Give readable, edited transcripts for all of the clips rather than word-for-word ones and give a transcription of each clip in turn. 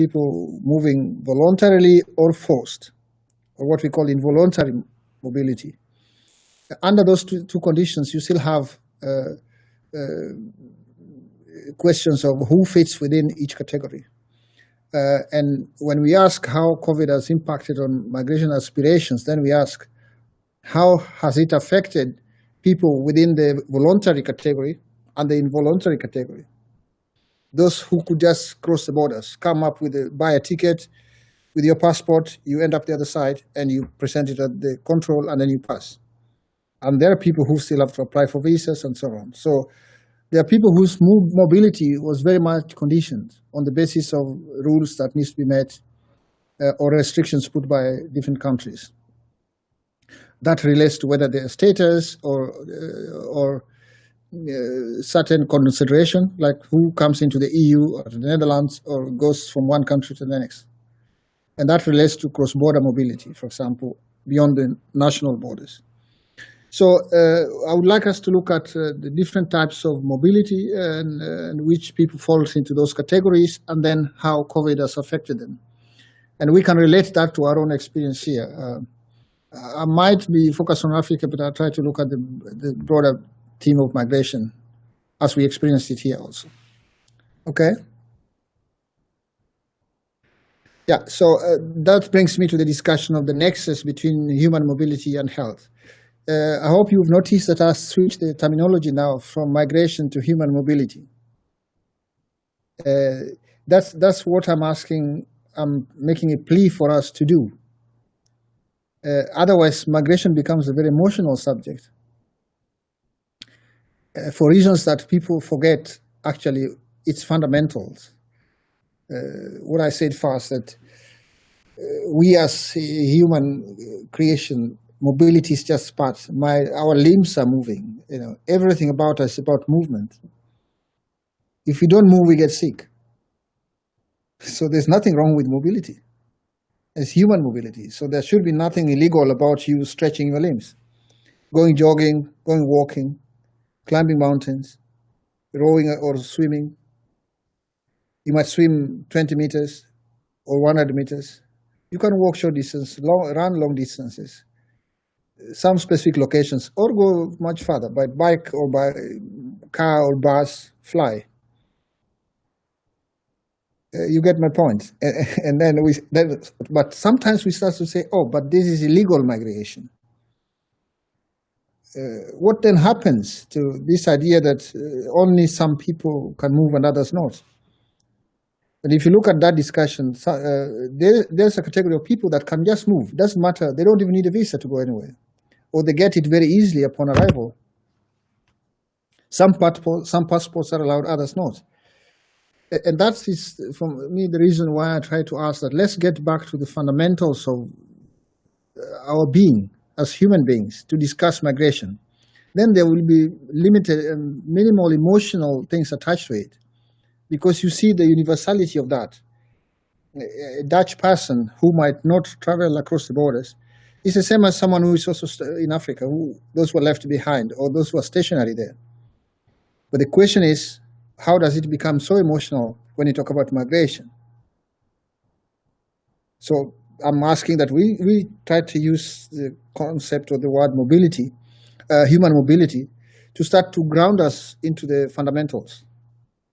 people moving voluntarily or forced, or what we call involuntary mobility. Under those two conditions, you still have questions of who fits within each category. And when we ask how COVID has impacted on migration aspirations, then we ask, how has it affected people within the voluntary category and the involuntary category? Those who could just cross the borders, come up buy a ticket with your passport, you end up the other side, and you present it at the control, and then you pass. And there are people who still have to apply for visas and so on. So there are people whose mobility was very much conditioned on the basis of rules that needs to be met or restrictions put by different countries. That relates to whether their status or certain consideration, like who comes into the EU or the Netherlands or goes from one country to the next. And that relates to cross-border mobility, for example, beyond the national borders. So I would like us to look at the different types of mobility and which people fall into those categories, and then how COVID has affected them. And we can relate that to our own experience here. I might be focused on Africa, but I'll try to look at the broader theme of migration as we experienced it here also. Okay? Yeah, so that brings me to the discussion of the nexus between human mobility and health. I hope you've noticed that I switched the terminology now from migration to human mobility. That's what I'm asking. I'm making a plea for us to do. Otherwise, migration becomes a very emotional subject. For reasons that people forget, actually, its fundamentals. What I said first, that we as human creation, mobility is just part. Our limbs are moving. Everything about us is about movement. If we don't move, we get sick. So there's nothing wrong with mobility. It's human mobility. So there should be nothing illegal about you stretching your limbs, going jogging, going walking, climbing mountains, rowing or swimming. You might swim 20 meters or 100 meters. You can walk short distance, run long distances, some specific locations, or go much further by bike or by car or bus, fly. You get my point. And but sometimes we start to say, oh, but this is illegal migration. What then happens to this idea that only some people can move and others not? But if you look at that discussion, there's a category of people that can just move. Doesn't matter. They don't even need a visa to go anywhere. Or they get it very easily upon arrival. Some passports are allowed, others not. And that is, for me, the reason why I try to ask that let's get back to the fundamentals of our being as human beings to discuss migration. Then there will be limited and minimal emotional things attached to it, because you see the universality of that. A Dutch person who might not travel across the borders is the same as someone who is also in Africa, those who are left behind or those who are stationary there. But the question is, how does it become so emotional when you talk about migration? So I'm asking that we try to use the concept or the word mobility, human mobility, to start to ground us into the fundamentals.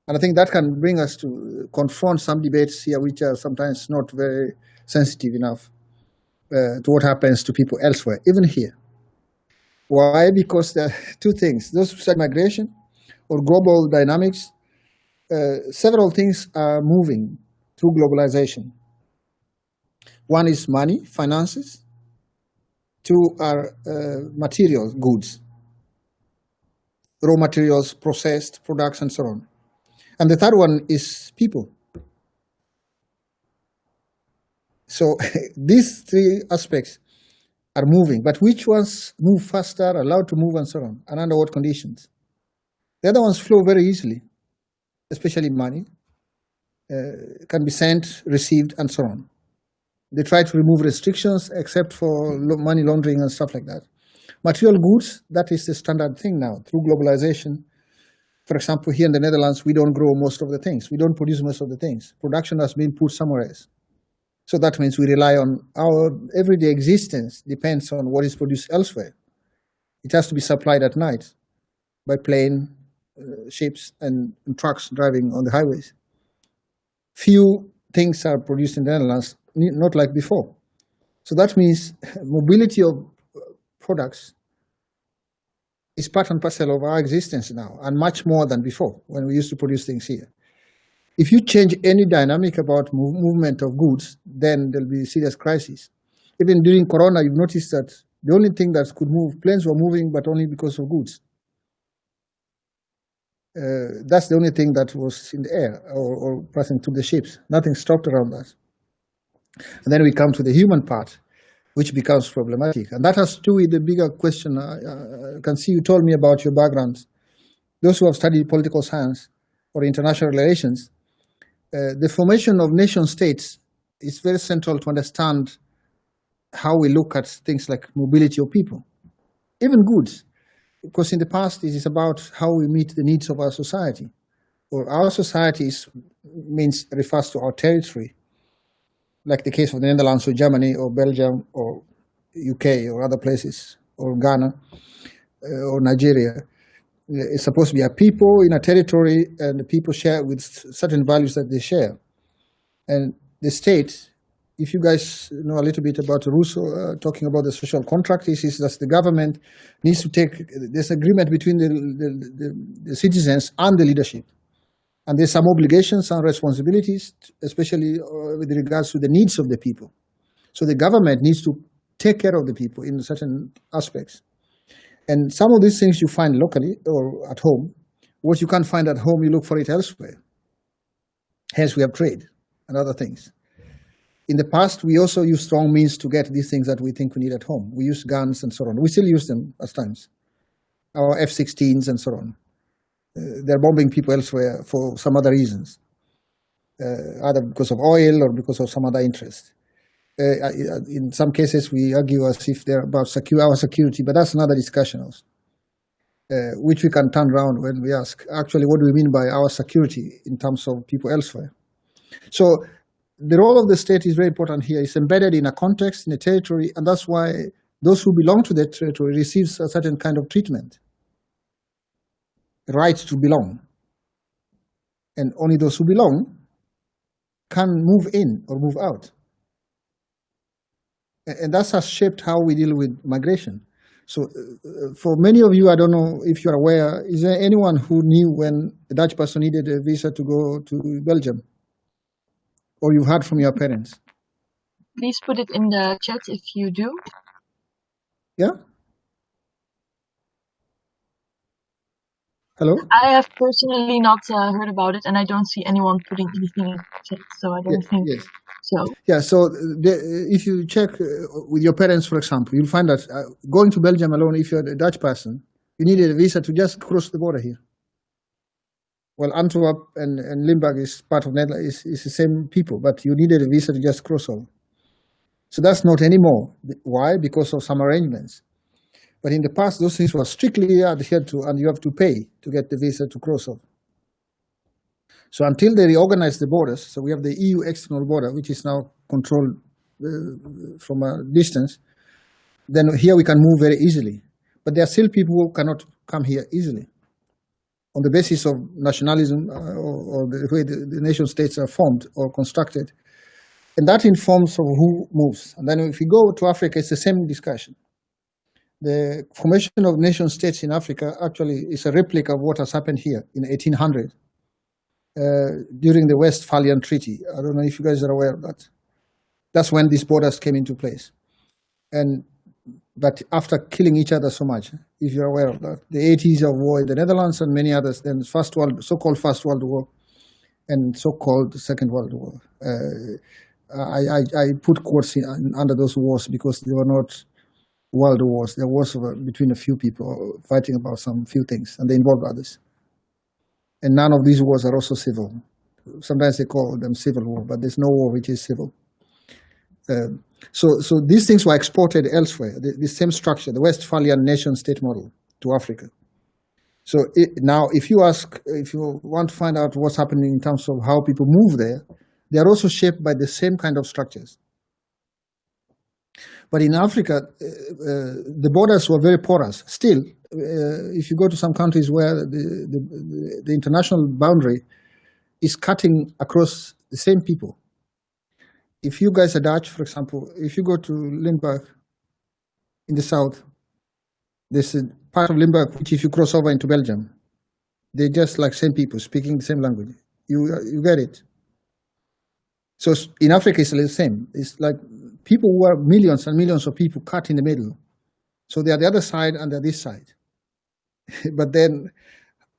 And I think that can bring us to confront some debates here which are sometimes not very sensitive enough to what happens to people elsewhere, even here. Why? Because there are two things. Those who study migration or global dynamics, several things are moving through globalization. One is money, finances. Two are materials, goods, raw materials, processed products, and so on. And the third one is people. So these three aspects are moving, but which ones move faster, allowed to move, and so on, and under what conditions? The other ones flow very easily, especially money, can be sent, received, and so on. They try to remove restrictions except for money laundering and stuff like that. Material goods, that is the standard thing now. Through globalization, For example, here in the Netherlands, we don't grow most of the things. We don't produce most of the things. Production has been put somewhere else. So that means we rely on our everyday existence depends on what is produced elsewhere. It has to be supplied at night by plane, ships, and trucks driving on the highways. Few things are produced in the Netherlands, not like before. So that means mobility of products is part and parcel of our existence now, and much more than before, when we used to produce things here. If you change any dynamic about movement of goods, then there'll be a serious crisis. Even during Corona, you've noticed that the only thing that could move, planes were moving, but only because of goods. That's the only thing that was in the air or passing through the ships. Nothing stopped around that. And then we come to the human part, which becomes problematic. And that has to do with the bigger question. I can see you told me about your background. Those who have studied political science or international relations, the formation of nation states is very central to understand how we look at things like mobility of people, even goods. Because in the past, it is about how we meet the needs of our society. Or our society refers to our territory, like the case of the Netherlands or Germany or Belgium or UK or other places, or Ghana or Nigeria. It's supposed to be a people in a territory, and the people share with certain values that they share. And the state, if you guys know a little bit about Rousseau, talking about the social contract, is that the government needs to take this agreement between the citizens and the leadership. And there's some obligations and responsibilities, especially with regards to the needs of the people. So the government needs to take care of the people in certain aspects. And some of these things you find locally or at home. What you can't find at home, you look for it elsewhere. Hence, we have trade and other things. In the past, we also used strong means to get these things that we think we need at home. We used guns and so on. We still use them at times. Our F-16s and so on. They're bombing people elsewhere for some other reasons, either because of oil or because of some other interest. In some cases, we argue as if they're about our security, but that's another discussion also, which we can turn around when we ask, actually, what do we mean by our security in terms of people elsewhere? So the role of the state is very important here. It's embedded in a context, in a territory, and that's why those who belong to that territory receive a certain kind of treatment. The right to belong. And only those who belong can move in or move out. And that has shaped how we deal with migration. So for many of you, I don't know if you're aware, is there anyone who knew when a Dutch person needed a visa to go to Belgium? Or you've heard from your parents? Please put it in the chat if you do. Yeah? Hello? I have personally not heard about it, and I don't see anyone putting anything in the chat, so I don't think so. Yeah, so if you check with your parents, for example, you'll find that going to Belgium alone, if you're a Dutch person, you needed a visa to just cross the border here. Well, Antwerp and Limburg is part of Netherlands, is the same people, but you needed a visa to just cross over. So that's not anymore. Why? Because of some arrangements. But in the past, those things were strictly adhered to, and you have to pay to get the visa to cross over. So until they reorganize the borders, so we have the EU external border, which is now controlled from a distance, then here we can move very easily. But there are still people who cannot come here easily on the basis of nationalism or the way the nation states are formed or constructed. And that informs of who moves. And then if you go to Africa, it's the same discussion. The formation of nation states in Africa actually is a replica of what has happened here in 1800 during the Westphalian Treaty. I don't know if you guys are aware of that. That's when these borders came into place. But after killing each other so much, if you're aware of that, the 80s of war in the Netherlands and many others, then so-called First World War and so-called Second World War. I put quotes under those wars because they were not world wars. There wars between a few people fighting about some few things, and they involved others. And none of these wars are also civil. Sometimes they call them civil war, but there's no war which is civil. So these things were exported elsewhere, the same structure, the Westphalian nation-state model, to Africa. So now, if you want to find out what's happening in terms of how people move there, they are also shaped by the same kind of structures. But in Africa, the borders were very porous. Still, if you go to some countries where the international boundary is cutting across the same people. If you guys are Dutch, for example, if you go to Limburg in the south, there's a part of Limburg which, if you cross over into Belgium, they're just like same people speaking the same language. You get it. So in Africa, it's the same. It's like people who are millions and millions of people cut in the middle. So they're the other side and they're this side. But then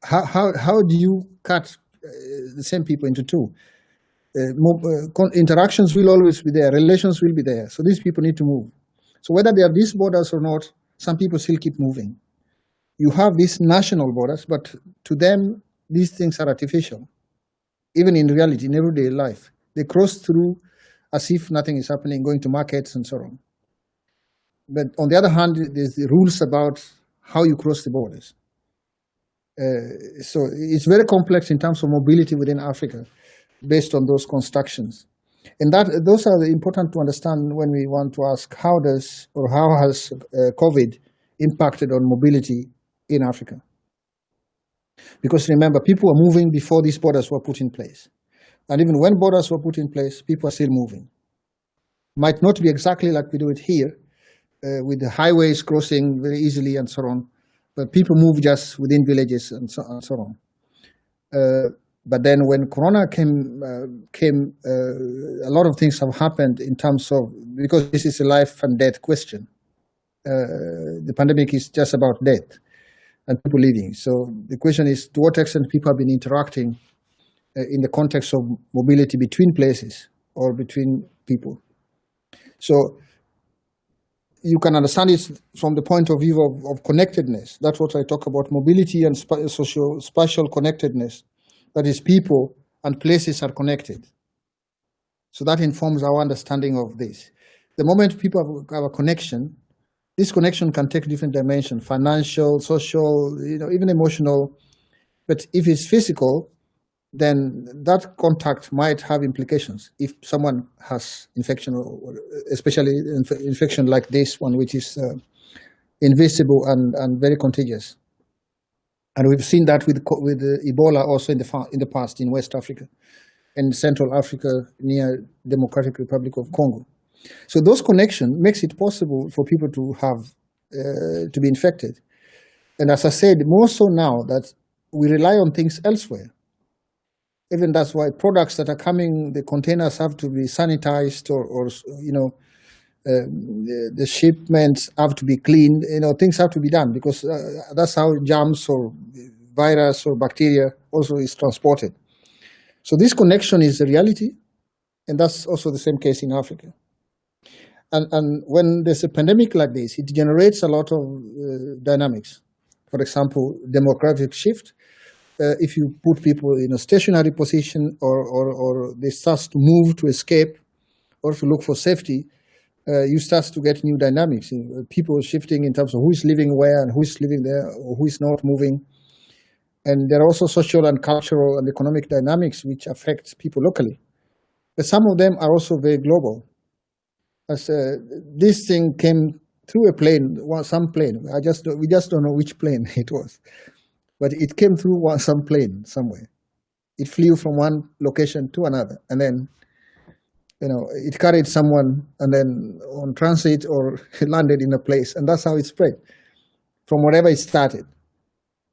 how do you cut the same people into two? Interactions will always be there. Relations will be there. So these people need to move. So whether they have these borders or not, some people still keep moving. You have these national borders, but to them, these things are artificial. Even in reality, in everyday life, they cross through as if nothing is happening, going to markets and so on. But on the other hand, there's the rules about how you cross the borders. So it's very complex in terms of mobility within Africa, based on those constructions. And those are important to understand when we want to ask how has COVID impacted on mobility in Africa? Because remember, people were moving before these borders were put in place. And even when borders were put in place, people are still moving. Might not be exactly like we do it here, with the highways crossing very easily and so on, but people move just within villages and so on. But then when Corona came, a lot of things have happened in terms of, because this is a life and death question. The pandemic is just about death and people living. So the question is, to what extent people have been interacting in the context of mobility between places or between people. So you can understand it from the point of view of connectedness. That's what I talk about, mobility and spatial connectedness. That is, people and places are connected. So that informs our understanding of this. The moment people have a connection, this connection can take different dimensions: financial, social, even emotional. But if it's physical, then that contact might have implications. If someone has infection, or especially infection like this one, which is invisible and very contagious. And we've seen that with Ebola also in the past in West Africa and Central Africa near Democratic Republic of Congo. So those connections makes it possible for people to have to be infected. And as I said, more so now that we rely on things elsewhere. Even that's why products that are coming, the containers have to be sanitized, or the shipments have to be cleaned. Things have to be done, because that's how germs or virus or bacteria also is transported. So this connection is a reality, and that's also the same case in Africa. And when there's a pandemic like this, it generates a lot of dynamics. For example, demographic shift. If you put people in a stationary position, or they start to move to escape or to look for safety, you start to get new dynamics. People shifting in terms of who is living where and who is living there, or who is not moving. And there are also social and cultural and economic dynamics which affect people locally. But some of them are also very global. As this thing came through a plane, some plane. We just don't know which plane it was. But it came through some plane somewhere. It flew from one location to another, and then, it carried someone, and then on transit or landed in a place, and that's how it spread from wherever it started.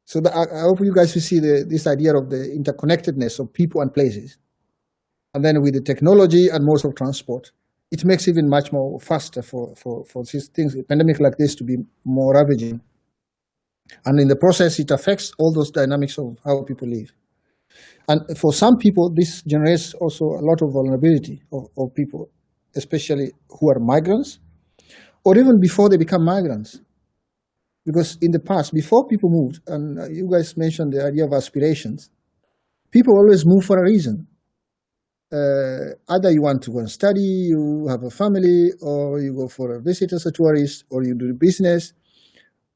So I hope you guys will see this idea of the interconnectedness of people and places, and then with the technology and modes of transport, it makes even much more faster for these things, a pandemic like this, to be more ravaging. And in the process, it affects all those dynamics of how people live. And for some people, this generates also a lot of vulnerability of people, especially who are migrants, or even before they become migrants. Because in the past, before people moved, and you guys mentioned the idea of aspirations, people always move for a reason. Either you want to go and study, you have a family, or you go for a visit as a tourist, or you do business,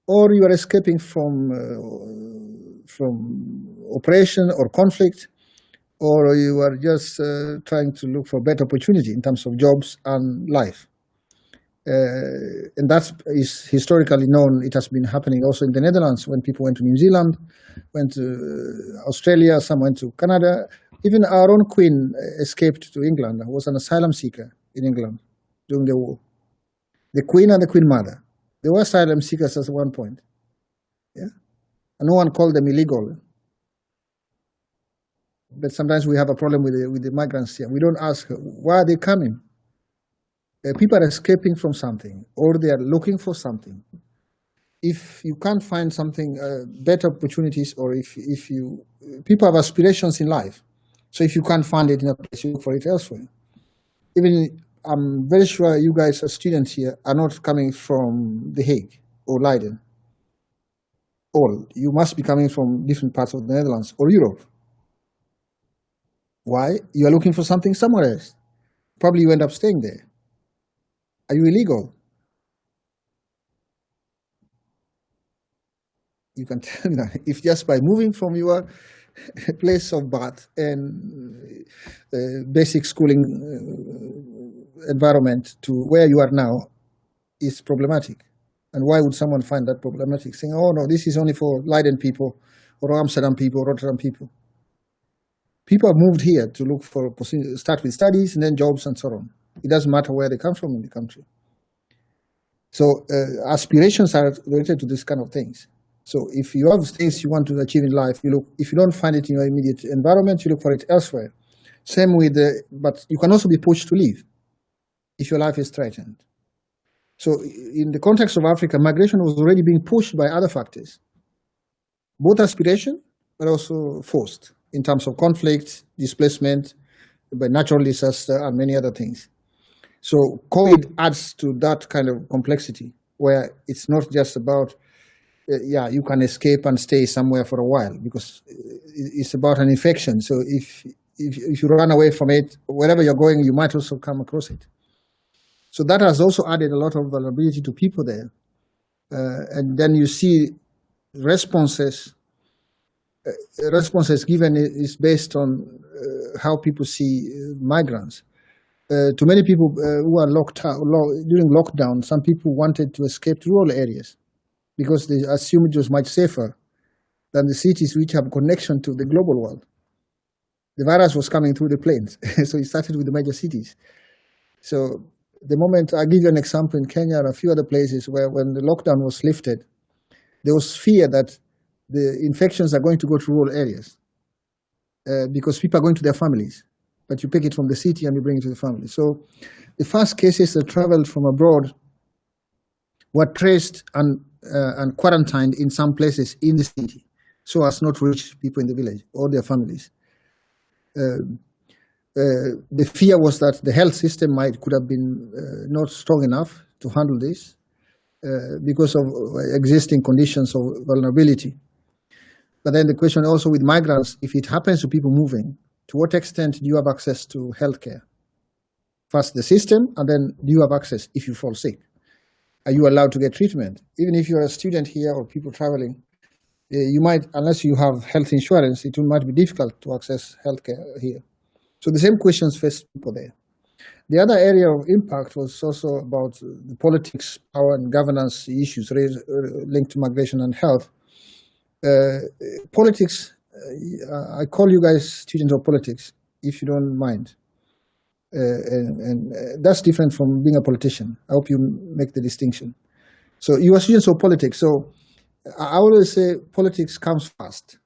or you are escaping from oppression or conflict, or you are just trying to look for better opportunity in terms of jobs and life. And that is historically known. It has been happening also in the Netherlands when people went to New Zealand, went to Australia, some went to Canada. Even our own queen escaped to England, was an asylum seeker in England during the war. The queen and the queen mother, they were asylum seekers at one point. Yeah? And no one called them illegal. But sometimes we have a problem with the migrants here. We don't ask, why are they coming? People are escaping from something, or they are looking for something. If you can't find something, better opportunities, or if people have aspirations in life. So if you can't find it in a place, you look for it elsewhere. Even, I'm very sure you guys as students here are not coming from The Hague or Leiden. All. You must be coming from different parts of the Netherlands or Europe. Why? You are looking for something somewhere else. Probably you end up staying there. Are you illegal? You can tell me that. If just by moving from your place of birth and basic schooling environment to where you are now is problematic. And why would someone find that problematic? Saying, oh no, this is only for Leiden people or Amsterdam people, Rotterdam people. People have moved here to look for, start with studies and then jobs and so on. It doesn't matter where they come from in the country. So aspirations are related to this kind of things. So if you have things you want to achieve in life, you look. If you don't find it in your immediate environment, you look for it elsewhere. Same with but you can also be pushed to leave if your life is threatened. So in the context of Africa, migration was already being pushed by other factors, both aspiration but also forced in terms of conflict, displacement, by natural disaster, and many other things. So COVID adds to that kind of complexity, where it's not just about, you can escape and stay somewhere for a while, because it's about an infection. So if you run away from it, wherever you're going, you might also come across it. So that has also added a lot of vulnerability to people there. And then you see responses given is based on how people see migrants. To many people who are during lockdown, some people wanted to escape to rural areas because they assumed it was much safer than the cities which have connection to the global world. The virus was coming through the plains, so it started with the major cities. So the moment, I'll give you an example in Kenya and a few other places where when the lockdown was lifted, there was fear that the infections are going to go to rural areas because people are going to their families. But you pick it from the city and you bring it to the family. So the first cases that traveled from abroad were traced and quarantined in some places in the city, so as not to reach people in the village or their families. The fear was that the health system could have been not strong enough to handle this because of existing conditions of vulnerability. But then the question also with migrants, if it happens to people moving, to what extent do you have access to healthcare? First the system, and then do you have access if you fall sick? Are you allowed to get treatment? Even if you're a student here or people traveling, you might, unless you have health insurance, it might be difficult to access healthcare here. So the same questions face people there. The other area of impact was also about the politics, power, and governance issues linked to migration and health. Politics, I call you guys students of politics, if you don't mind. And that's different from being a politician. I hope you make the distinction. So you are students of politics. So I always say politics comes first.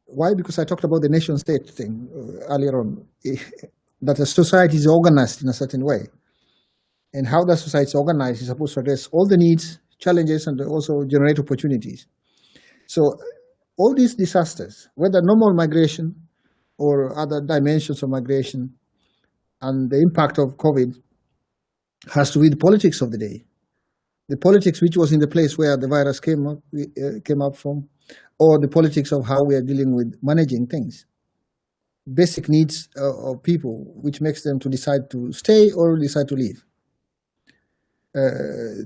Why? Because I talked about the nation state thing earlier on, that a society is organized in a certain way. And how that society is organized is supposed to address all the needs, challenges, and also generate opportunities. So all these disasters, whether normal migration or other dimensions of migration, and the impact of COVID has to do with the politics of the day. The politics which was in the place where the virus came up from, or the politics of how we are dealing with managing things. Basic needs of people, which makes them to decide to stay or decide to leave.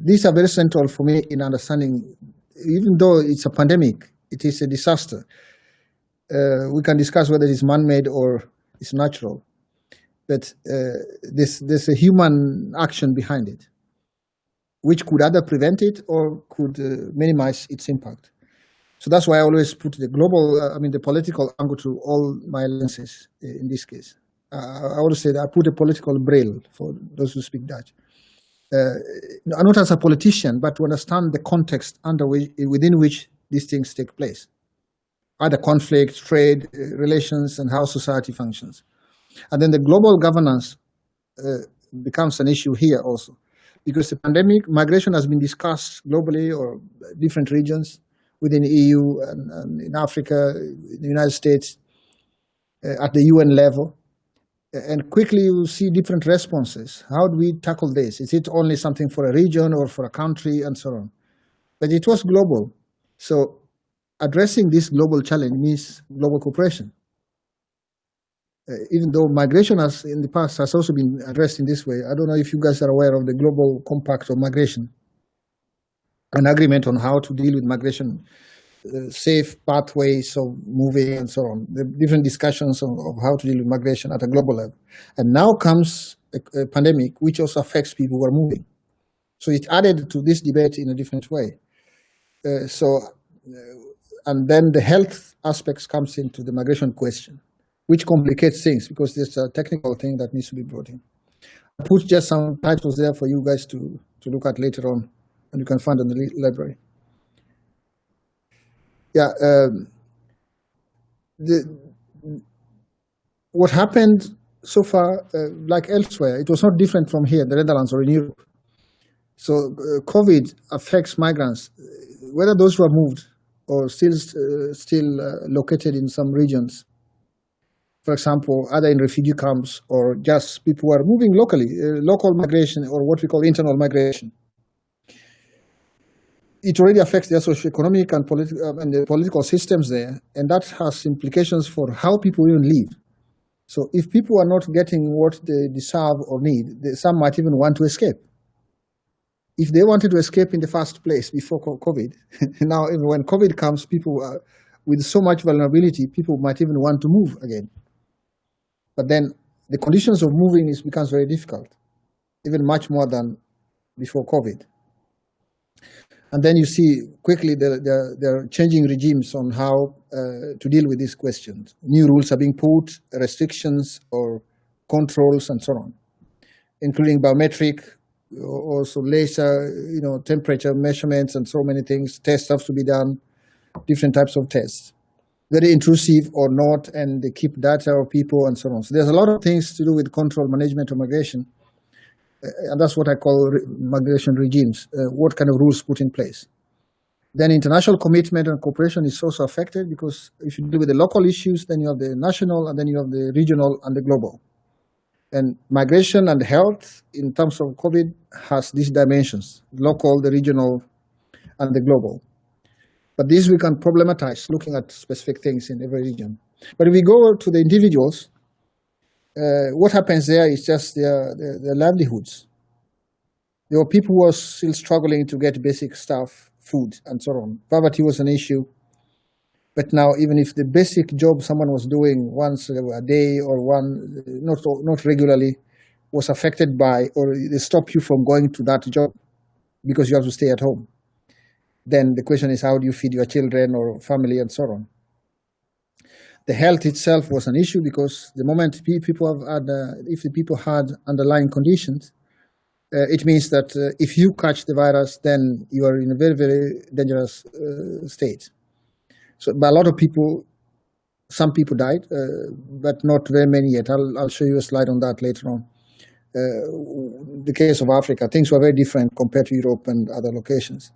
These are very central for me in understanding, even though it's a pandemic, it is a disaster. We can discuss whether it's man-made or it's natural, but there's a human action behind it, which could either prevent it or could minimize its impact. So that's why I always put the global, the political angle to all my lenses in this case. I always say that I put a political braille for those who speak Dutch. Not as a politician, but to understand the context within which these things take place. Either conflict, trade, relations, and how society functions. And then the global governance becomes an issue here also. Because the pandemic, migration has been discussed globally or different regions within the EU and in Africa, in the United States, at the UN level. And quickly you see different responses. How do we tackle this? Is it only something for a region or for a country and so on? But it was global. So addressing this global challenge means global cooperation. Even though migration has in the past has also been addressed in this way. I don't know if you guys are aware of the Global Compact on Migration, an agreement on how to deal with migration, safe pathways of moving and so on, the different discussions of how to deal with migration at a global level. And now comes a pandemic which also affects people who are moving. So it added to this debate in a different way. And then the health aspects comes into the migration question, which complicates things because there's a technical thing that needs to be brought in. I put just some titles there for you guys to look at later on, and you can find in the library. Yeah, what happened so far, like elsewhere, it was not different from here, the Netherlands or in Europe. So COVID affects migrants, whether those who are moved or still located in some regions. For example, either in refugee camps or just people who are moving locally, local migration or what we call internal migration. It already affects their socio-economic and the political systems there, and that has implications for how people even live. So if people are not getting what they deserve or need, some might even want to escape. If they wanted to escape in the first place before COVID, now even when COVID comes, people are, with so much vulnerability, people might even want to move again. But then the conditions of moving becomes very difficult, even much more than before COVID. And then you see quickly there are changing regimes on how to deal with these questions. New rules are being put, restrictions or controls and so on, including biometric, also laser, temperature measurements and so many things. Tests have to be done, different types of tests, very intrusive or not, and they keep data of people and so on. So there's a lot of things to do with control, management of migration. And that's what I call migration regimes, what kind of rules put in place. Then international commitment and cooperation is also affected because if you deal with the local issues, then you have the national and then you have the regional and the global. And migration and health in terms of COVID has these dimensions, local, the regional, and the global. But these we can problematize looking at specific things in every region. But if we go to the individuals, what happens there is just their livelihoods. There were people who were still struggling to get basic stuff, food, and so on. Poverty was an issue. But now, even if the basic job someone was doing once a day or not regularly was affected by, or they stop you from going to that job because you have to stay at home, then the question is how do you feed your children or family and so on. The health itself was an issue because the moment if the people had underlying conditions, it means that if you catch the virus, then you are in a very, very dangerous state. So, but a lot of people, some people died, but not very many yet. I'll show you a slide on that later on. The case of Africa, things were very different compared to Europe and other locations.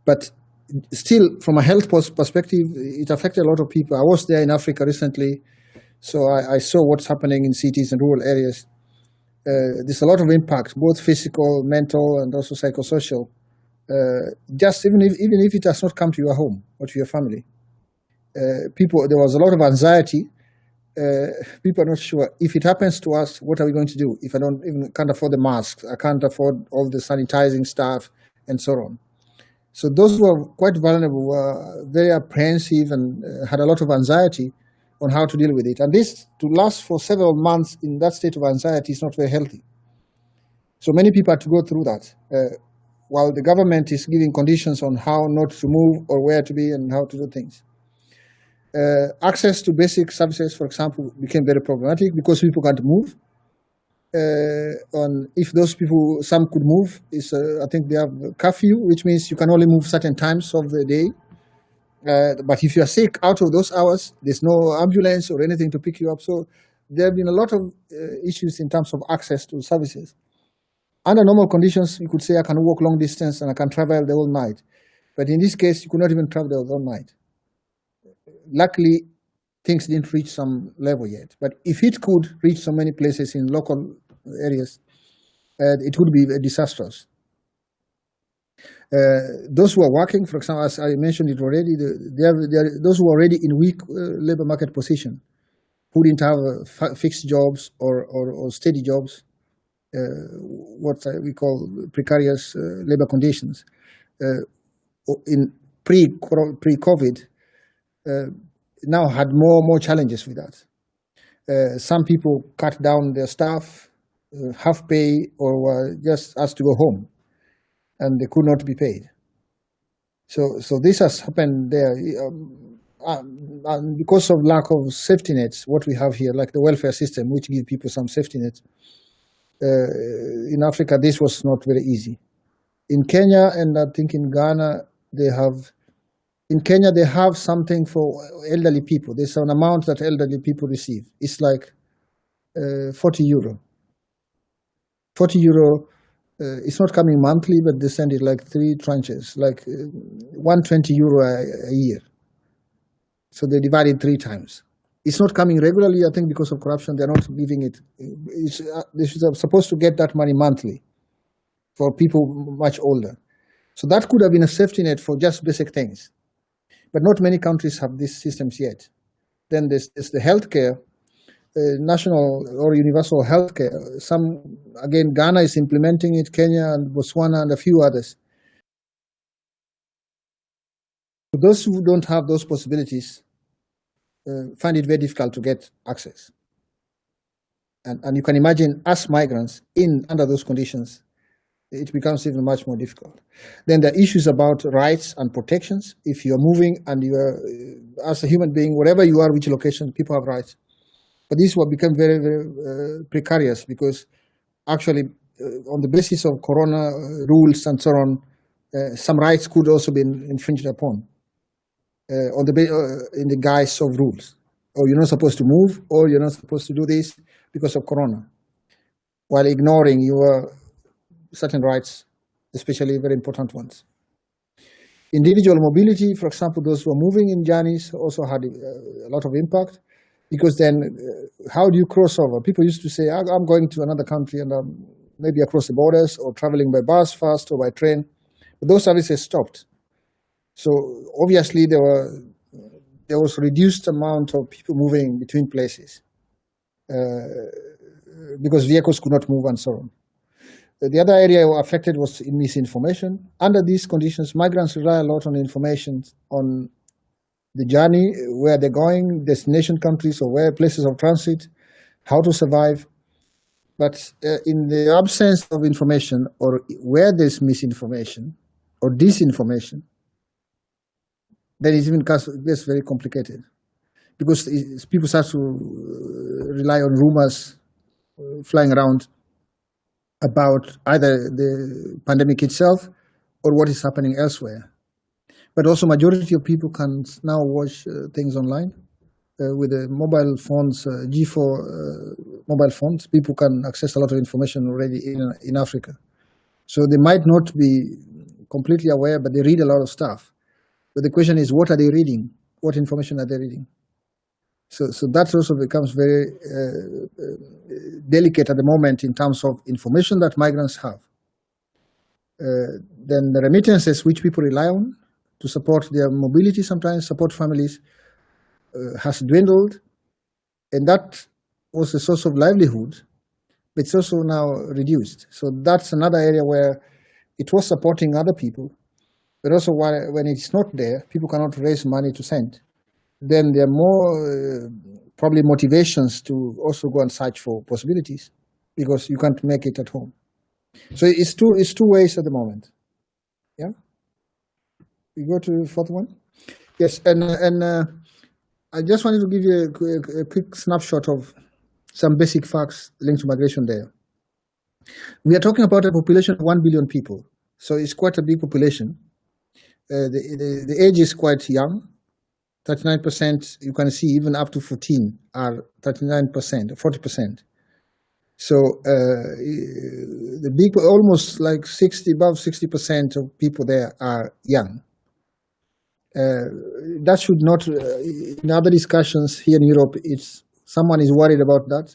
But still, from a health perspective, it affected a lot of people. I was there in Africa recently, so I saw what's happening in cities and rural areas. There's a lot of impact, both physical, mental, and also psychosocial. Just even if it does not come to your home or to your family, there was a lot of anxiety people are not sure. If it happens to us, what are we going to do? If I can't afford the masks, I can't afford all the sanitizing stuff, and so on. So those who are quite vulnerable were very apprehensive and had a lot of anxiety on how to deal with it. And this, to last for several months in that state of anxiety, is not very healthy. So many people had to go through that, while the government is giving conditions on how not to move or where to be and how to do things. Access to basic services, for example, became very problematic because people can't move. If those people, some could move, I think they have curfew, which means you can only move certain times of the day. But if you are sick out of those hours, there's no ambulance or anything to pick you up. So there have been a lot of issues in terms of access to services. Under normal conditions, you could say I can walk long distance and I can travel the whole night. But in this case, you could not even travel the whole night. Luckily, things didn't reach some level yet. But if it could reach so many places in local areas, it would be disastrous. Those who are working, for example, as I mentioned it already, those who are already in weak labor market position, who didn't have fixed jobs or steady jobs, what we call precarious labor conditions. In pre-COVID, now had more challenges with that. Some people cut down their staff, half pay, or were just asked to go home, and they could not be paid. So this has happened there. And because of lack of safety nets, what we have here, like the welfare system, which gives people some safety nets, in Africa, this was not very easy. In Kenya, and I think in Ghana, they have something for elderly people. There's an amount that elderly people receive. It's like 40 euro. 40 euro, it's not coming monthly, but they send it like 3 tranches, like 120 euro a year. So they divide it 3 times. It's not coming regularly, I think, because of corruption. They're not giving it. They should have supposed to get that money monthly for people much older. So that could have been a safety net for just basic things. But not many countries have these systems yet. Then there's the healthcare, national or universal healthcare. Again, Ghana is implementing it, Kenya and Botswana and a few others. For those who don't have those possibilities, find it very difficult to get access. And you can imagine us migrants under those conditions, it becomes even much more difficult. Then there are issues about rights and protections. If you're moving and you are, as a human being, wherever you are, which location, people have rights. But this will become very, very precarious because actually on the basis of corona rules and so on, some rights could also be infringed upon in the guise of rules. Or you're not supposed to move, or you're not supposed to do this because of corona, while ignoring your certain rights, especially very important ones. Individual mobility, for example, those who are moving in journeys also had a lot of impact, because then how do you cross over? People used to say, I'm going to another country and maybe across the borders or traveling by bus first or by train. But those services stopped. So obviously there was reduced amount of people moving between places because vehicles could not move and so on. The other area affected was in misinformation. Under these conditions, migrants rely a lot on information on the journey, where they're going, destination countries or where places of transit, how to survive. But in the absence of information, or where there's misinformation or disinformation, then it even gets very complicated, because people start to rely on rumors flying around about either the pandemic itself or what is happening elsewhere. But also majority of people can now watch things online with the mobile phones, G4 mobile phones. People can access a lot of information already in Africa. So they might not be completely aware, but they read a lot of stuff. But the question is, what are they reading? What information are they reading? So that also becomes very delicate at the moment in terms of information that migrants have. Then the remittances which people rely on to support their mobility, sometimes support families, has dwindled. And that was a source of livelihood, but it's also now reduced. So that's another area where it was supporting other people, but also when it's not there, people cannot raise money to send. Then there are more probably motivations to also go and search for possibilities because you can't make it at home. So it's two ways at the moment. Yeah. We go to the fourth one. Yes, and I just wanted to give you a quick snapshot of some basic facts linked to migration there. We are talking about a population of 1 billion people, so it's quite a big population. The age is quite young. 39%, you can see even up to 14 are 39%, 40%. So the big, almost like above 60% of people there are young. That should not, in other discussions here in Europe, someone is worried about that.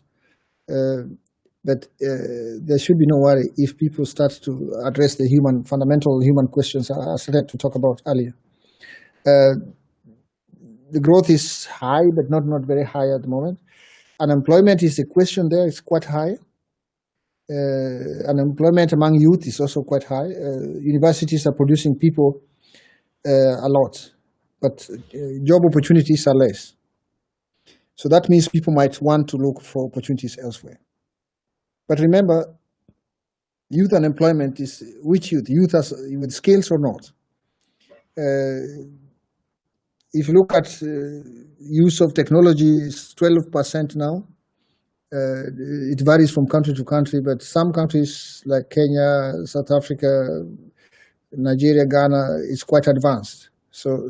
But there should be no worry if people start to address the fundamental human questions I started to talk about earlier. The growth is high, but not very high at the moment. Unemployment is a question there, it's quite high. Unemployment among youth is also quite high. Universities are producing people a lot, but job opportunities are less. So that means people might want to look for opportunities elsewhere. But remember, youth unemployment is which youth? Youth with skills or not? If you look at use of technology, it's 12% now. It varies from country to country, but some countries like Kenya, South Africa, Nigeria, Ghana, is quite advanced. So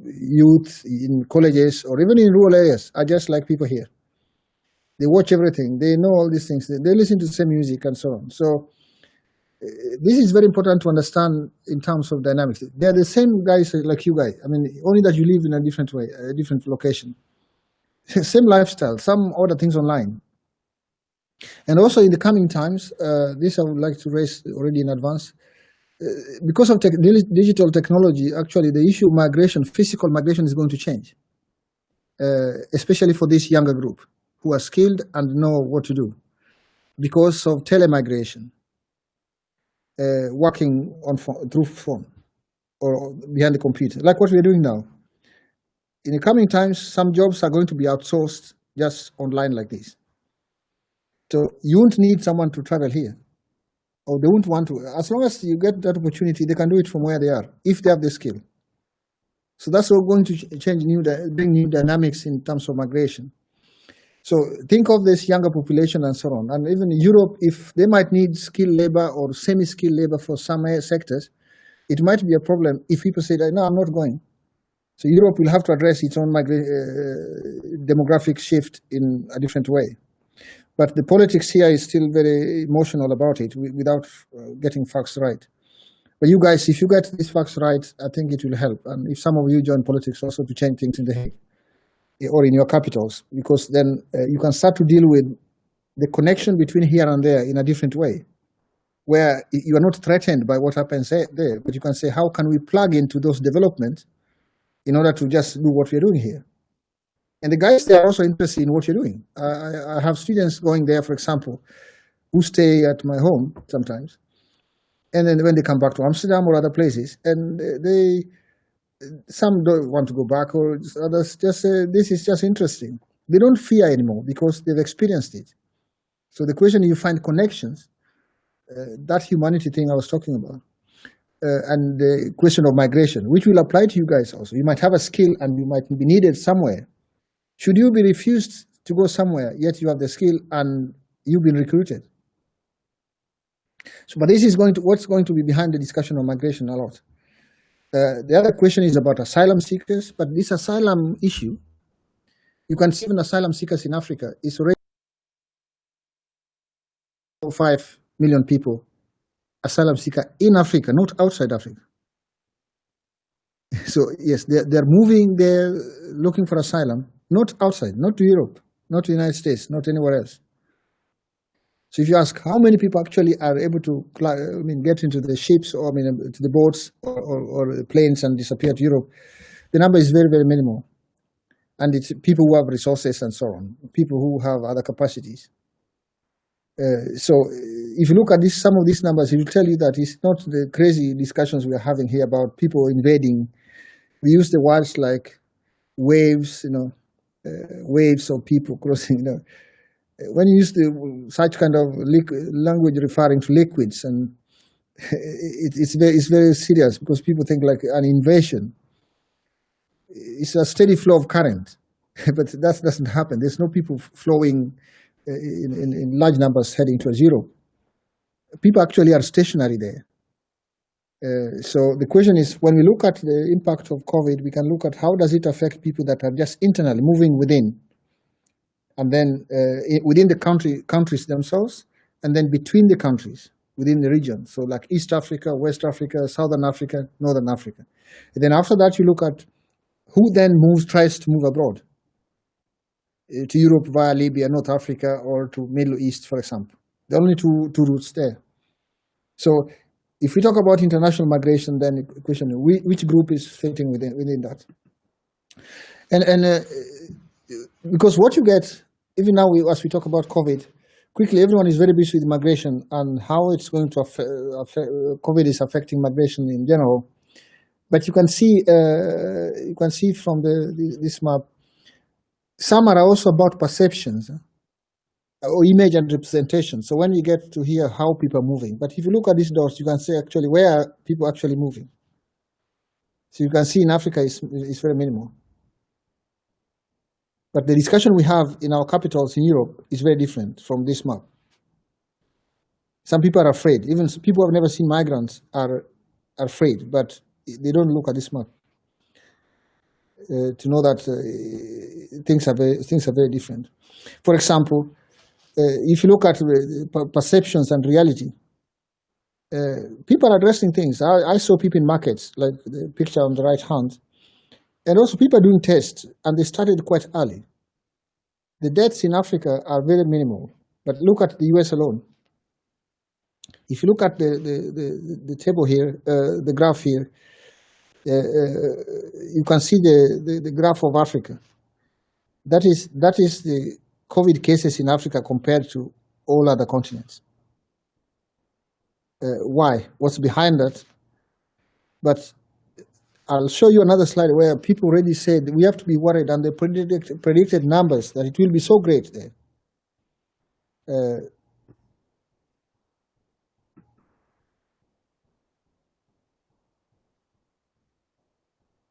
youth in colleges or even in rural areas are just like people here. They watch everything. They know all these things. They listen to the same music and so on. So this is very important to understand in terms of dynamics. They're the same guys like you guys. I mean, only that you live in a different way, a different location. Same lifestyle, some other things online. And also in the coming times, this I would like to raise already in advance. Because of digital technology, actually the issue of migration, physical migration is going to change, especially for this younger group who are skilled and know what to do because of telemigration, working through phone or behind the computer, like what we're doing now. In the coming times, some jobs are going to be outsourced just online like this. So you won't need someone to travel here, or they won't want to. As long as you get that opportunity, they can do it from where they are, if they have the skill. So that's all going to change, bring new dynamics in terms of migration. So think of this younger population and so on. And even in Europe, if they might need skilled labor or semi-skilled labor for some sectors, it might be a problem if people say, no, I'm not going. So Europe will have to address its own demographic shift in a different way. But the politics here is still very emotional about it without getting facts right. But you guys, if you get these facts right, I think it will help. And if some of you join politics also to change things in The Hague or in your capitals, because then you can start to deal with the connection between here and there in a different way, where you are not threatened by what happens there, but you can say, how can we plug into those developments in order to just do what we're doing here? And the guys, they are also interested in what you're doing. I have students going there, for example, who stay at my home sometimes. And then when they come back to Amsterdam or other places, and some don't want to go back, or others just say, this is just interesting. They don't fear anymore because they've experienced it. So the question, you find connections, that humanity thing I was talking about, and the question of migration, which will apply to you guys also. You might have a skill and you might be needed somewhere. Should you be refused to go somewhere, yet you have the skill and you've been recruited? So, but this is what's going to be behind the discussion on migration a lot. The other question is about asylum seekers, but this asylum issue, you can see even asylum seekers in Africa is already 5 million people, asylum seeker in Africa, not outside Africa. So yes, they're moving, they're looking for asylum, not outside, not to Europe, not to the United States, not anywhere else. So if you ask how many people actually are able to get into the ships or to the boats or the planes and disappear to Europe, the number is very, very minimal. and it's people who have resources and so on, people who have other capacities. So if you look at some of these numbers, it will tell you that it's not the crazy discussions we are having here about people invading. We use the words like waves, waves of people crossing. When you use such kind of language referring to liquids, and it's very serious, because people think like an invasion. It's a steady flow of current, but that doesn't happen. There's no people flowing in large numbers heading to a zero. People actually are stationary there. So the question is, when we look at the impact of COVID, we can look at how does it affect people that are just internally moving within, and then within the countries themselves, and then between the countries, within the region. So like East Africa, West Africa, Southern Africa, Northern Africa. And then after that, you look at who then tries to move abroad, to Europe via Libya, North Africa, or to Middle East, for example. There are only two routes there. So if we talk about international migration, then the question is which group is fitting within that? And because what you get, even now as we talk about COVID, quickly everyone is very busy with migration and how it's going to affect, COVID is affecting migration in general. But you can see from this map, some are also about perceptions or image and representation. So when you get to hear how people are moving, but if you look at these dots, you can say actually where are people actually moving. So you can see in Africa is very minimal. But the discussion we have in our capitals in Europe is very different from this map. Some people are afraid. Even people who have never seen migrants are afraid, but they don't look at this map to know that things are very different. For example, if you look at perceptions and reality, people are addressing things. I saw people in markets, like the picture on the right hand, and also people are doing tests, and they started quite early. The deaths in Africa are very minimal, but look at the US alone. If you look at the table here, the graph here, you can see the graph of Africa. That is the COVID cases in Africa compared to all other continents. Why? What's behind that? But I'll show you another slide where people already said we have to be worried, and they predicted numbers that it will be so great there.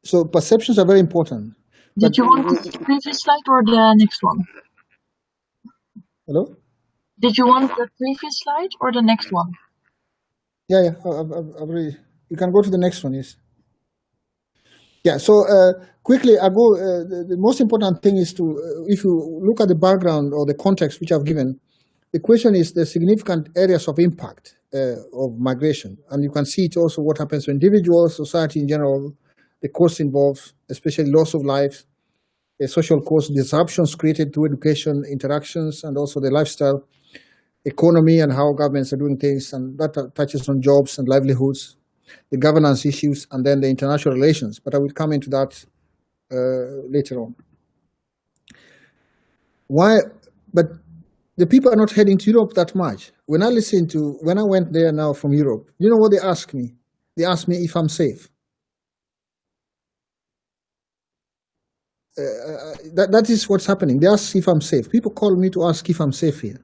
So perceptions are very important. Did you want the previous slide or the next one? Hello? Did you want the previous slide or the next one? Yeah. I've already. You can go to the next one, yes. Yeah, so quickly, I go. The most important thing is to, if you look at the background or the context which I've given, the question is the significant areas of impact of migration. And you can see it also what happens to individuals, society in general, the costs involved, especially loss of life, the social costs, disruptions created through education, interactions, and also the lifestyle, economy, and how governments are doing things, and that touches on jobs and livelihoods, the governance issues, and then the international relations. But I will come into that later on. Why? But the people are not heading to Europe that much. When I went there now from Europe, you know what they asked me? They asked me if I'm safe. That is what's happening. They ask if I'm safe. People call me to ask if I'm safe here.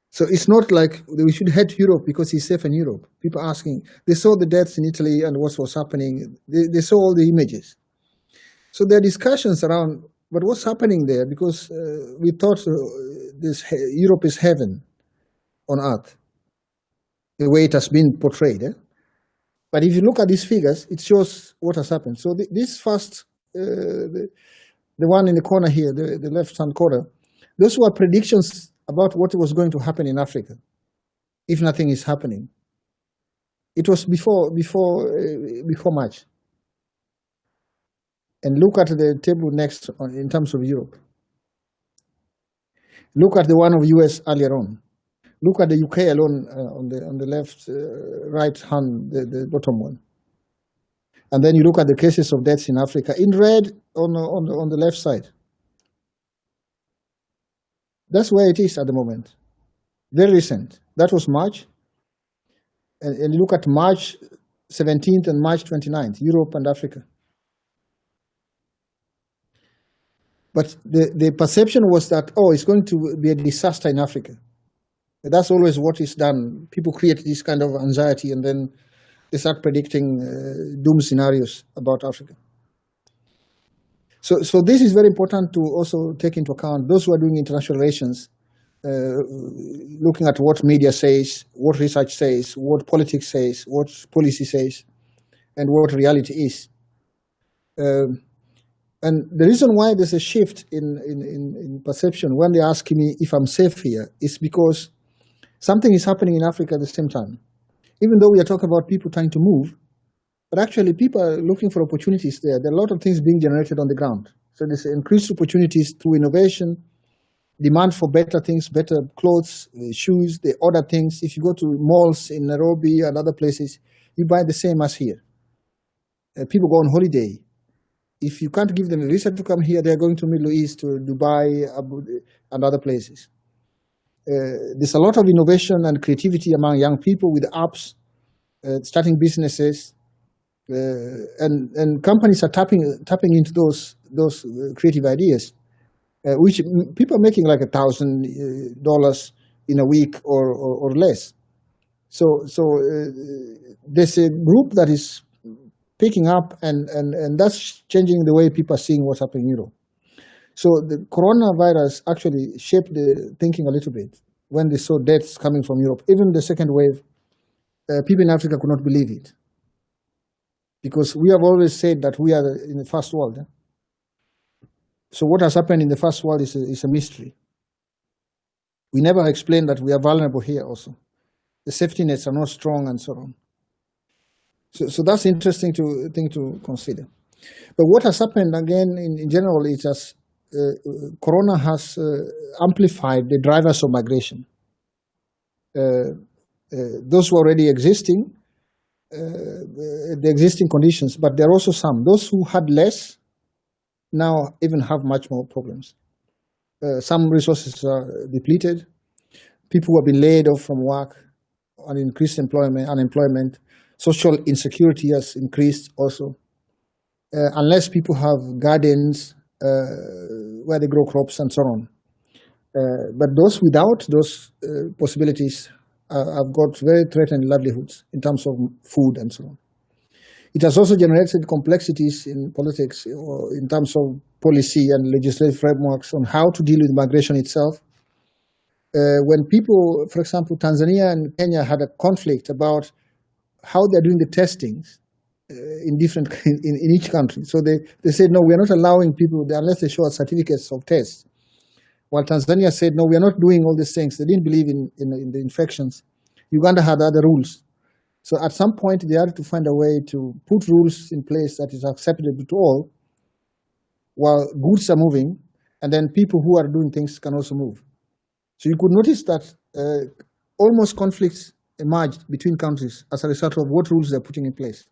So it's not like we should head to Europe because he's safe in Europe. People asking, they saw the deaths in Italy and what was happening. They saw all the images. So there are discussions around, but what's happening there? Because we thought Europe is heaven on earth, the way it has been portrayed. But if you look at these figures, it shows what has happened. So this first, the one in the corner here, the left-hand corner, those were predictions about what was going to happen in Africa, if nothing is happening. It was before March. And look at the table next in terms of Europe. Look at the one of US earlier on. Look at the UK alone on the left, right hand, the bottom one. And then you look at the cases of deaths in Africa, in red on the left side. That's where it is at the moment. Very recent. That was March. And you look at March 17th and March 29th, Europe and Africa. But the perception was that, oh, it's going to be a disaster in Africa. That's always what is done. People create this kind of anxiety and then they start predicting doom scenarios about Africa. So this is very important to also take into account. Those who are doing international relations, looking at what media says, what research says, what politics says, what policy says, and what reality is. And the reason why there's a shift in perception when they ask me if I'm safe here is because something is happening in Africa at the same time. Even though we are talking about people trying to move, but actually people are looking for opportunities there. There are a lot of things being generated on the ground. So there's increased opportunities through innovation, demand for better things, better clothes, shoes, they order things. If you go to malls in Nairobi and other places, you buy the same as here. People go on holiday. If you can't give them a visa to come here, they're going to Middle East, to Dubai, and other places. There's a lot of innovation and creativity among young people with apps, starting businesses, and companies are tapping into those creative ideas, which people are making like $1,000 in a week or less. So there's a group that is picking up, and that's changing the way people are seeing what's happening in Europe. So the coronavirus actually shaped the thinking a little bit when they saw deaths coming from Europe. Even the second wave, people in Africa could not believe it. Because we have always said that we are in the first world. So what has happened in the first world is a mystery. We never explained that we are vulnerable here also. The safety nets are not strong and so on. So that's interesting thing to consider. But what has happened again in general is just Corona has amplified the drivers of migration. Those who are already existing, the existing conditions, but there are also some. Those who had less now even have much more problems. Some resources are depleted. People who have been laid off from work, and increased unemployment, social insecurity has increased also. Unless people have gardens where they grow crops and so on. But those without those possibilities have got very threatened livelihoods in terms of food and so on. It has also generated complexities in politics or in terms of policy and legislative frameworks on how to deal with migration itself. When people, for example, Tanzania and Kenya had a conflict about how they're doing the testings in each country. So they said, no, we are not allowing people unless they show us certificates of tests. While Tanzania said, no, we are not doing all these things. They didn't believe in the infections. Uganda had other rules. So at some point, they had to find a way to put rules in place that is acceptable to all, while goods are moving, and then people who are doing things can also move. So you could notice that almost conflicts emerged between countries as a result of what rules they're putting in place,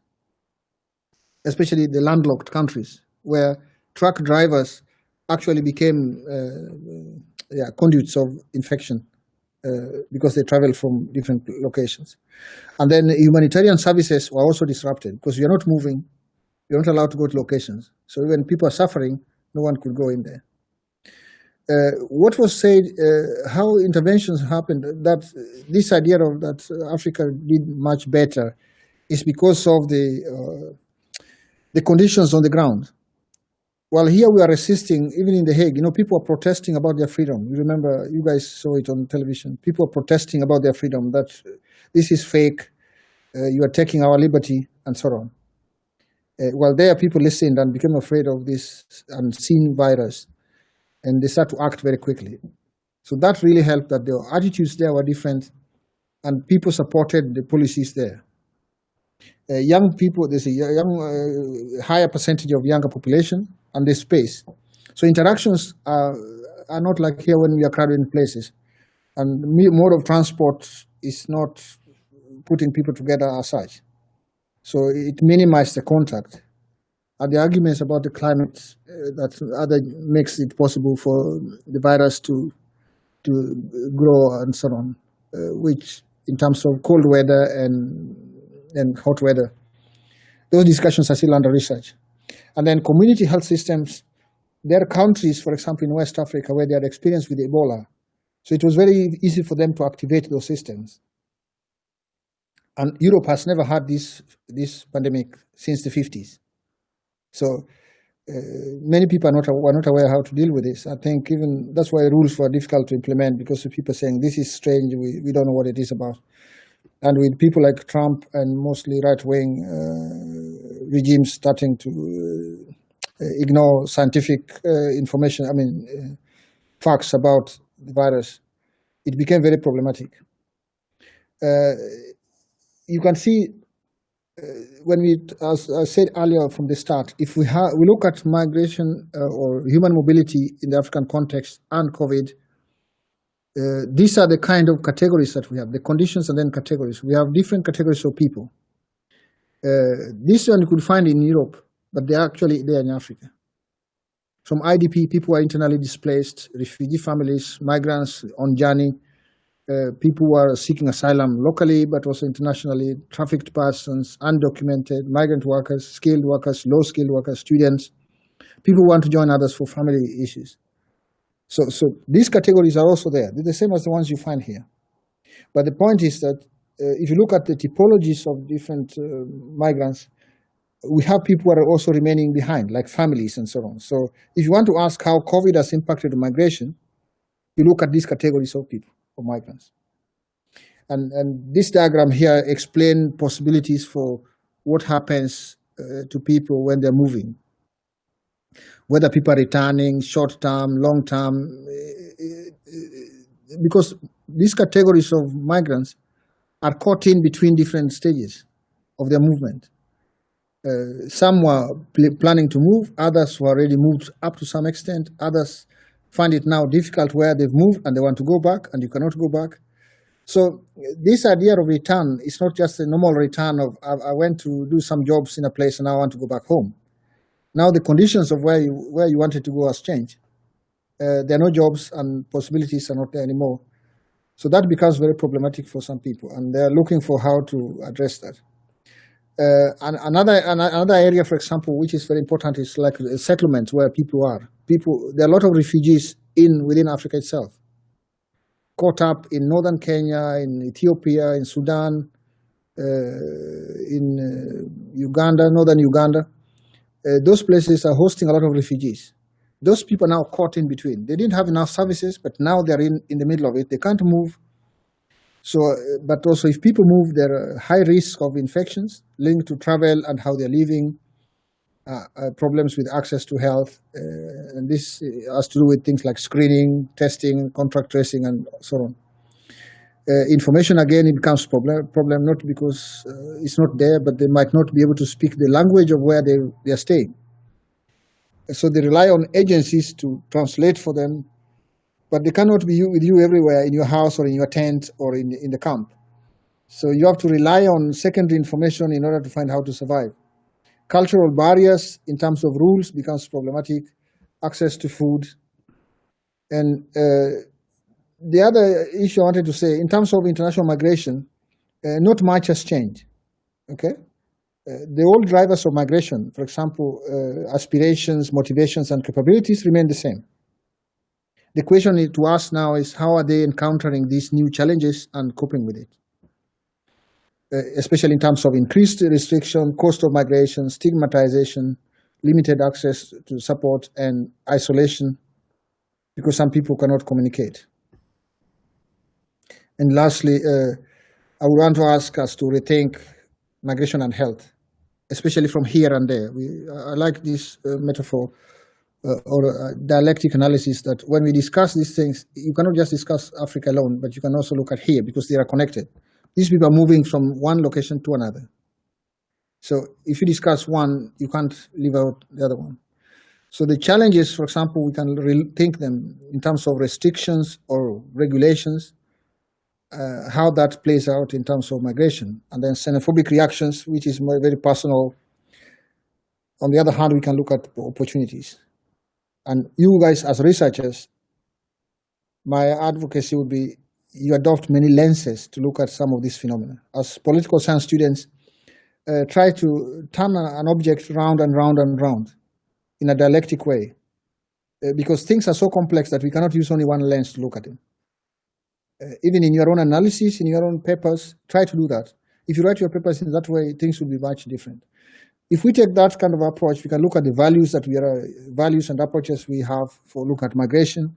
especially the landlocked countries, where truck drivers actually became conduits of infection because they travel from different locations. And then humanitarian services were also disrupted because you're not moving, you're not allowed to go to locations. So when people are suffering, no one could go in there. What was said, how interventions happened, that this idea of that Africa did much better is because of the conditions on the ground. Well, here we are resisting, even in The Hague, people are protesting about their freedom. You remember, you guys saw it on television. People are protesting about their freedom, that this is fake, you are taking our liberty, and so on. Well, there people listened and became afraid of this unseen virus, and they start to act very quickly. So that really helped, that the attitudes there were different, and people supported the policies there. Young people, there's a higher percentage of younger population, and there's space. So interactions are not like here when we are crowded in places. And mode of transport is not putting people together as such. So it minimized the contact. And the arguments about the climate that makes it possible for the virus to grow and so on, which in terms of cold weather and hot weather, those discussions are still under research. And then community health systems, there are countries, for example, in West Africa, where they had experience with Ebola. So it was very easy for them to activate those systems. And Europe has never had this pandemic since the 50s. So many people were not aware how to deal with this. I think even that's why rules were difficult to implement, because of people saying this is strange, we don't know what it is about. And with people like Trump and mostly right-wing regimes starting to ignore scientific information, facts about the virus, it became very problematic. You can see when as I said earlier from the start, if we look at migration or human mobility in the African context and COVID, these are the kind of categories that we have, the conditions and then categories. We have different categories of people. This one you could find in Europe, but they're actually there in Africa. From IDP, people who are internally displaced, refugee families, migrants on journey, people who are seeking asylum locally, but also internationally, trafficked persons, undocumented, migrant workers, skilled workers, low-skilled workers, students, people who want to join others for family issues. So these categories are also there. They're the same as the ones you find here. But the point is that if you look at the typologies of different migrants, we have people who are also remaining behind, like families and so on. So if you want to ask how COVID has impacted migration, you look at these categories of people, of migrants. And this diagram here explains possibilities for what happens to people when they're moving. Whether people are returning, short-term, long-term, because these categories of migrants are caught in between different stages of their movement. Some were planning to move, others who already moved up to some extent, others find it now difficult where they've moved and they want to go back and you cannot go back. So this idea of return is not just a normal return of I went to do some jobs in a place and now I want to go back home. Now the conditions of where you wanted to go has changed. There are no jobs and possibilities are not there anymore. So that becomes very problematic for some people, and they're looking for how to address that. And another area, for example, which is very important, is like settlements where people are. There are a lot of refugees within Africa itself, caught up in northern Kenya, in Ethiopia, in Sudan, in Uganda, northern Uganda. Those places are hosting a lot of refugees. Those people are now caught in between. They didn't have enough services, but now they're in the middle of it. They can't move. So, but also if people move, there are high risk of infections linked to travel and how they're living, problems with access to health. And this has to do with things like screening, testing, contact tracing, and so on. Information, again, it becomes problem not because it's not there, but they might not be able to speak the language of where they are staying. So they rely on agencies to translate for them, but they cannot be with you everywhere in your house or in your tent or in the camp. So you have to rely on secondary information in order to find how to survive. Cultural barriers in terms of rules becomes problematic, access to food. And the other issue I wanted to say, in terms of international migration, not much has changed, okay? The old drivers of migration, for example, aspirations, motivations, and capabilities remain the same. The question to ask now is how are they encountering these new challenges and coping with it? Especially in terms of increased restriction, cost of migration, stigmatization, limited access to support, and isolation, because some people cannot communicate. And lastly, I would want to ask us to rethink migration and health, especially from here and there. I like this metaphor or dialectic analysis that when we discuss these things, you cannot just discuss Africa alone, but you can also look at here because they are connected. These people are moving from one location to another. So if you discuss one, you can't leave out the other one. So the challenges, for example, we can rethink them in terms of restrictions or regulations, how that plays out in terms of migration. And then xenophobic reactions, which is very personal. On the other hand, we can look at opportunities. And you guys as researchers, my advocacy would be you adopt many lenses to look at some of these phenomena. As political science students, try to turn an object round and round and round in a dialectic way, because things are so complex that we cannot use only one lens to look at them. Even in your own analysis, in your own papers, try to do that. If you write your papers in that way, things will be much different. If we take that kind of approach, we can look at the values and approaches we have for look at migration,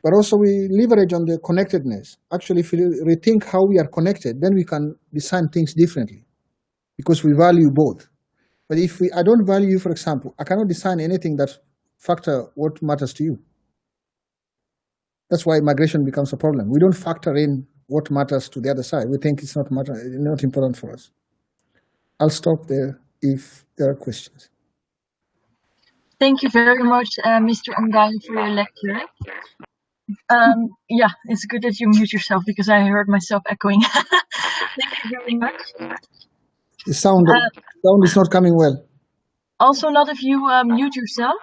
but also we leverage on the connectedness. Actually, if we rethink how we are connected, then we can design things differently, because we value both. But if I don't value you, for example, I cannot design anything that factor what matters to you. That's why migration becomes a problem. We don't factor in what matters to the other side. We think it's not important for us. I'll stop there if there are questions. Thank you very much, Mr. Ong'ayo, for your lecture. Yeah, it's good that you mute yourself because I heard myself echoing. Thank you very much. The sound is not coming well. Also, not if you mute yourself.